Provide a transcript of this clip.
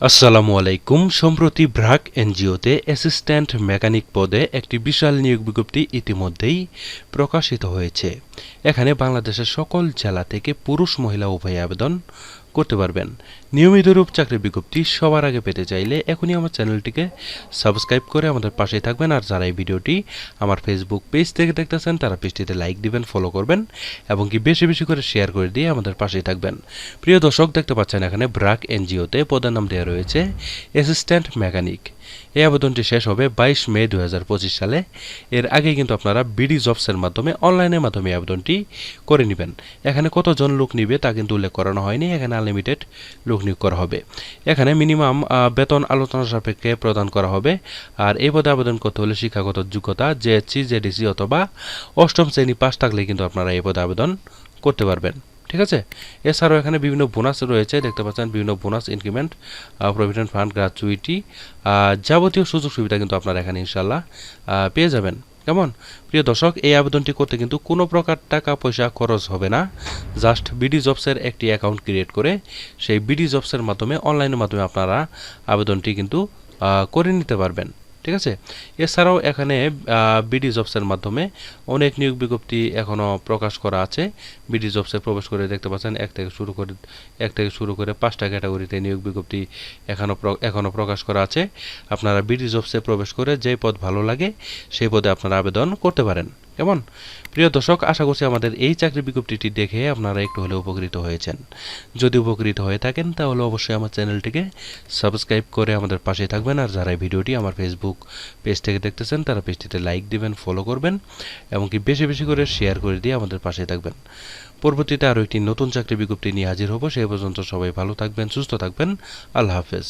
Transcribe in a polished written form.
আসসালামু আলাইকুম। সম্প্রতি ব্র্যাক এনজিওতে অ্যাসিস্ট্যান্ট মেকানিক পদে একটি বিশাল নিয়োগ বিজ্ঞপ্তি ইতিমধ্যেই প্রকাশিত হয়েছে। এখানে বাংলাদেশের সকল জেলা থেকে পুরুষ মহিলা উভয়ে আবেদন করতে পারবেন। নিয়মিত রূপ চাকরির বিজ্ঞপ্তি সবার আগে পেতে চাইলে এখনই আমার চ্যানেলটিকে সাবস্ক্রাইব করে আমাদের পাশেই থাকবেন। আর যারা এই ভিডিওটি আমার ফেসবুক পেজ থেকে দেখতেছেন তারা পেজটিতে লাইক দিবেন, ফলো করবেন এবং কি বেশি বেশি করে শেয়ার করে দিয়ে আমাদের পাশেই থাকবেন। প্রিয় দর্শক, দেখতে পাচ্ছেন এখানে ব্র্যাক এনজিওতে পদের নাম দেওয়া রয়েছে অ্যাসিস্ট্যান্ট মেকানিক। এই আবেদনটি শেষ হবে 22 মে 2025 সালে। এর আগে কিন্তু আপনারা বিডি জবসের মাধ্যমে অনলাইনের মাধ্যমে আবেদনটি করে নেবেন। এখানে কতজন লোক নিবে তা কিন্তু উল্লেখ করানো হয়নি। এখানে আনলিমিটেড লোক নিয়োগ করা হবে। এখানে মিনিমাম বেতন আলোচনা সাপেক্ষে প্রদান করা হবে। আর এই পদে আবেদন করতে হলে শিক্ষাগত যোগ্যতা জেএসসি, জেডিসি অথবা অষ্টম শ্রেণী পাস থাকলে কিন্তু আপনারা এই পদে আবেদন করতে পারবেন। ঠিক আছে। এছাড়াও এখানে বিভিন্ন বোনাস রয়েছে, দেখতে পাচ্ছেন বিভিন্ন bonus, increment, provident fund, gratuity, যাবতীয় সুযোগ সুবিধা কিন্তু আপনারা এখানে ইনশাল্লাহ পেয়ে যাবেন। কেমন? প্রিয় দর্শক, এই আবেদনটি করতে কিন্তু কোনো প্রকার টাকা পয়সা খরচ হবে না। জাস্ট বিডি জবসের একটি অ্যাকাউন্ট ক্রিয়েট করে সেই বিডি জবসের মাধ্যমে অনলাইনের মাধ্যমে আপনারা আবেদনটি কিন্তু করে নিতে পারবেন। ঠিক আছে। এছাড়াও এখানে বিডি জবসের মাধ্যমে অনেক নিয়োগ বিজ্ঞপ্তি এখনও প্রকাশ করা আছে। বিডি জবসে প্রবেশ করে দেখতে পাচ্ছেন এক থেকে শুরু করে 5টা ক্যাটাগরিতে নিয়োগ বিজ্ঞপ্তি এখনও প্রকাশ করা আছে। আপনারা বিডি জবসে প্রবেশ করে যে পদ ভালো লাগে সেই পদে আপনারা আবেদন করতে পারেন। কেমন? প্রিয় দর্শক, আশা করছি আমাদের এই চাকরি বিজ্ঞপ্তিটি দেখে আপনারা একটু হলেও উপকৃত হয়েছেন। যদি উপকৃত হয়ে থাকেন তাহলে অবশ্যই আমার চ্যানেলটিকে সাবস্ক্রাইব করে আমাদের পাশে থাকবেন। আর যারা এই ভিডিওটি আমার ফেসবুক পেজ থেকে দেখতেছেন তারা পেজটিতে লাইক দিবেন, ফলো করবেন এবং কি বেশি বেশি করে শেয়ার করে দিয়ে আমাদের পাশে থাকবেন। পরবর্তীতে আরও একটি নতুন চাকরি বিজ্ঞপ্তি নিয়ে হাজির হব। সেই পর্যন্ত সবাই ভালো থাকবেন, সুস্থ থাকবেন। আল্লাহ হাফেজ।